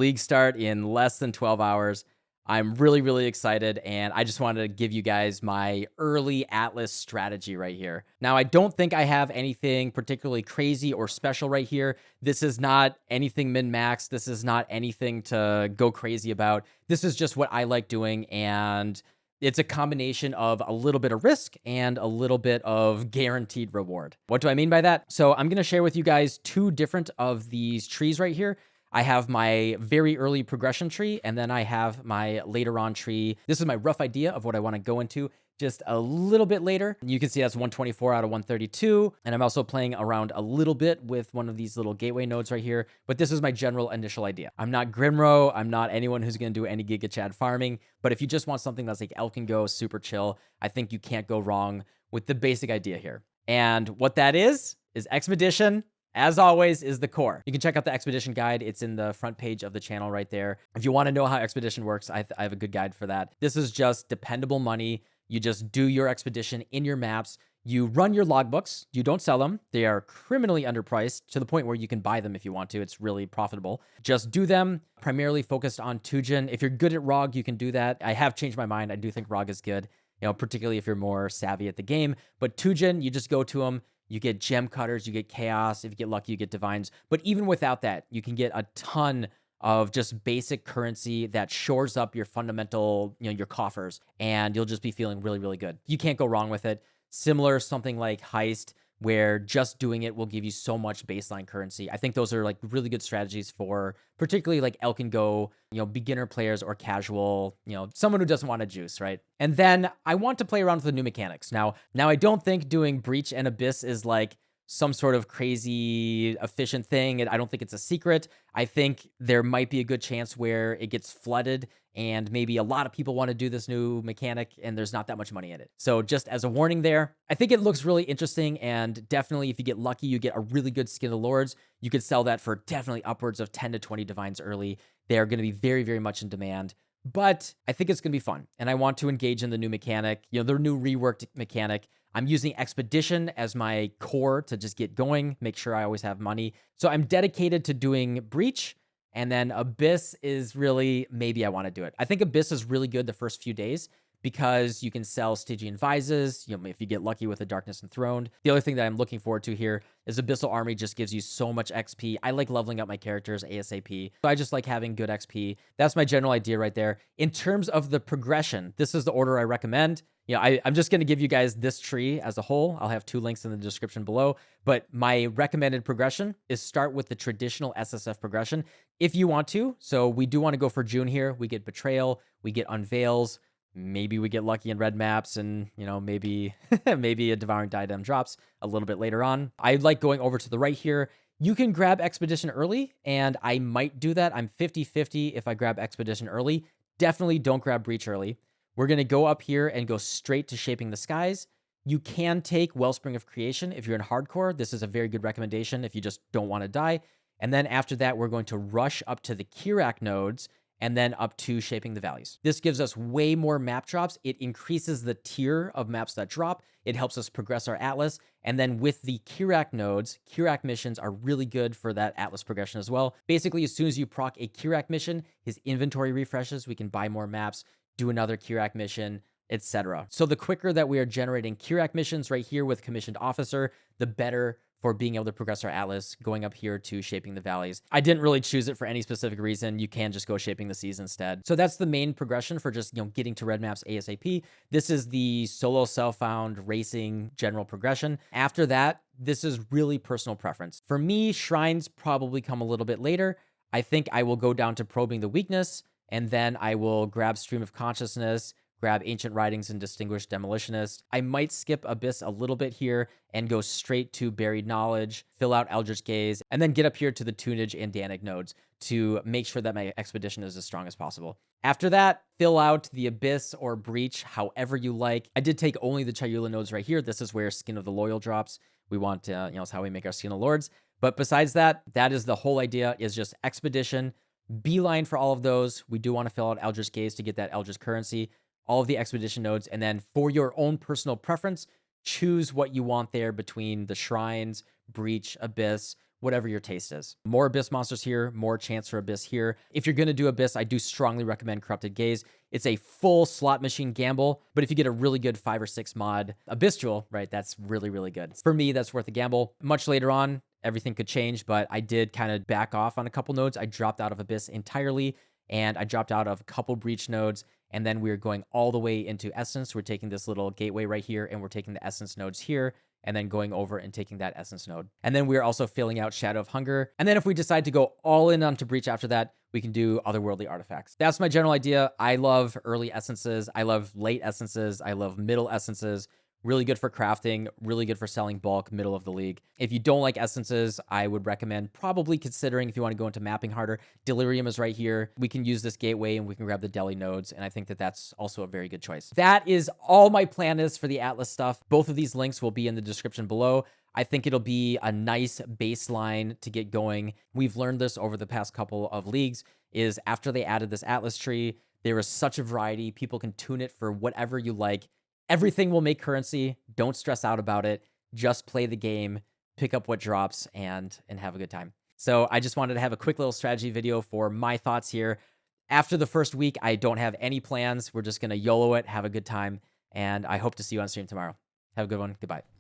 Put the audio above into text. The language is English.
league start in less than 12 hours. I'm really, really excited, and I just wanted to give you guys my early Atlas strategy right here. Now, I don't think I have anything particularly crazy or special right here. This is not anything min-max. This is not anything to go crazy about. This is just what I like doing, and it's a combination of a little bit of risk and a little bit of guaranteed reward. What do I mean by that? So I'm going to share with you guys two different of these trees right here. I have my very early progression tree, and then I have my later on tree. This is my rough idea of what I want to go into just a little bit later. You can see that's 124 out of 132. And I'm also playing around a little bit with one of these little gateway nodes right here. But this is my general initial idea. I'm not Grimro. I'm not anyone who's going to do any Giga Chad farming. But if you just want something that's like Elk and Go, super chill, I think you can't go wrong with the basic idea here. And what that is Expedition. As always, is the core. You can check out the Expedition guide. It's in the front page of the channel right there. If you want to know how Expedition works, I have a good guide for that. This is just dependable money. You just do your Expedition in your maps. You run your logbooks. You don't sell them. They are criminally underpriced to the point where you can buy them if you want to. It's really profitable. Just do them, primarily focused on Tujin. If you're good at ROG, you can do that. I have changed my mind. I do think ROG is good, particularly if you're more savvy at the game. But Tujin, you just go to them. You get gem cutters, you get chaos. If you get lucky, you get divines. But even without that, you can get a ton of just basic currency that shores up your fundamental, your coffers, and you'll just be feeling really, really good. You can't go wrong with it. Similar, something like Heist, where just doing it will give you so much baseline currency. I think those are like really good strategies for particularly like Elk and Go, beginner players or casual, someone who doesn't want to juice, right? And then I want to play around with the new mechanics. Now I don't think doing Breach and Abyss is like some sort of crazy efficient thing. I don't think it's a secret. I think there might be a good chance where it gets flooded and maybe a lot of people want to do this new mechanic and there's not that much money in it. So just as a warning there, I think it looks really interesting, and definitely if you get lucky, you get a really good Skin of Lords. You could sell that for definitely upwards of 10 to 20 divines early. They are going to be very, very much in demand. But I think it's going to be fun, and I want to engage in the new mechanic, the new reworked mechanic. I'm using Expedition as my core to just get going, make sure I always have money. So I'm dedicated to doing Breach, and then Abyss is really, maybe I want to do it. I think Abyss is really good the first few days because you can sell Stygian Vises, if you get lucky with the Darkness Enthroned. The other thing that I'm looking forward to here is Abyssal Army just gives you so much XP. I like leveling up my characters ASAP. So I just like having good XP. That's my general idea right there. In terms of the progression, this is the order I recommend. I'm just going to give you guys this tree as a whole. I'll have 2 links in the description below. But my recommended progression is start with the traditional SSF progression if you want to. So we do want to go for June here. We get Betrayal, we get Unveils. Maybe we get lucky in red maps, and maybe maybe a Devouring Diadem drops a little bit later on. I like going over to the right here. You can grab Expedition early, and I might do that. I'm 50-50 if I grab Expedition early. Definitely don't grab Breach early. We're going to go up here and go straight to Shaping the Skies. You can take Wellspring of Creation if you're in hardcore. This is a very good recommendation if you just don't want to die. And then after that, we're going to rush up to the Kirak nodes and then up to Shaping the Valleys. This gives us way more map drops. It increases the tier of maps that drop. It helps us progress our Atlas. And then with the Kirak nodes, Kirak missions are really good for that Atlas progression as well. Basically, as soon as you proc a Kirak mission, his inventory refreshes. We can buy more maps, do another Kirak mission, etc. So the quicker that we are generating Kirak missions right here with Commissioned Officer, the better for being able to progress our Atlas, going up here to Shaping the Valleys. I didn't really choose it for any specific reason. You can just go Shaping the Seas instead. So that's the main progression for just, getting to red maps ASAP. This is the solo self-found racing general progression. After that, this is really personal preference. For me, shrines probably come a little bit later. I think I will go down to Probing the Weakness, and then I will grab Stream of Consciousness, grab Ancient Writings and Distinguished Demolitionist. I might skip Abyss a little bit here and go straight to Buried Knowledge, fill out Eldritch Gaze, and then get up here to the Tunage and Danik nodes to make sure that my Expedition is as strong as possible. After that, fill out the Abyss or Breach however you like. I did take only the Chayula nodes right here. This is where Skin of the Loyal drops. We want to, it's how we make our Skin of Lords. But besides that, that is the whole idea, is just Expedition, beeline for all of those. We do want to fill out Eldritch Gaze to get that Eldritch currency, all of the Expedition nodes, and then for your own personal preference, choose what you want there between the shrines, Breach, Abyss, whatever your taste is. More Abyss monsters here, more chance for Abyss here. If you're going to do Abyss, I do strongly recommend Corrupted Gaze. It's a full slot machine gamble, but if you get a really good 5 or 6 mod Abyssal, right, that's really, really good. For me, that's worth a gamble. Much later on, everything could change, but I did kind of back off on a couple nodes. I dropped out of Abyss entirely, and I dropped out of a couple Breach nodes, and then we're going all the way into Essence. We're taking this little gateway right here, and we're taking the Essence nodes here, and then going over and taking that Essence node. And then we're also filling out Shadow of Hunger. And then if we decide to go all in onto Breach after that, we can do otherworldly artifacts. That's my general idea. I love early essences. I love late essences. I love middle essences. Really good for crafting, really good for selling bulk, middle of the league. If you don't like essences, I would recommend probably considering, if you want to go into mapping harder, Delirium is right here. We can use this gateway and we can grab the Deli nodes, and I think that that's also a very good choice. That is all my plan is for the Atlas stuff. Both of these links will be in the description below. I think it'll be a nice baseline to get going. We've learned this over the past couple of leagues, is after they added this Atlas tree, there is such a variety. People can tune it for whatever you like. Everything will make currency. Don't stress out about it. Just play the game, pick up what drops, and have a good time. So I just wanted to have a quick little strategy video for my thoughts here. After the first week, I don't have any plans. We're just going to YOLO it, have a good time, and I hope to see you on stream tomorrow. Have a good one. Goodbye.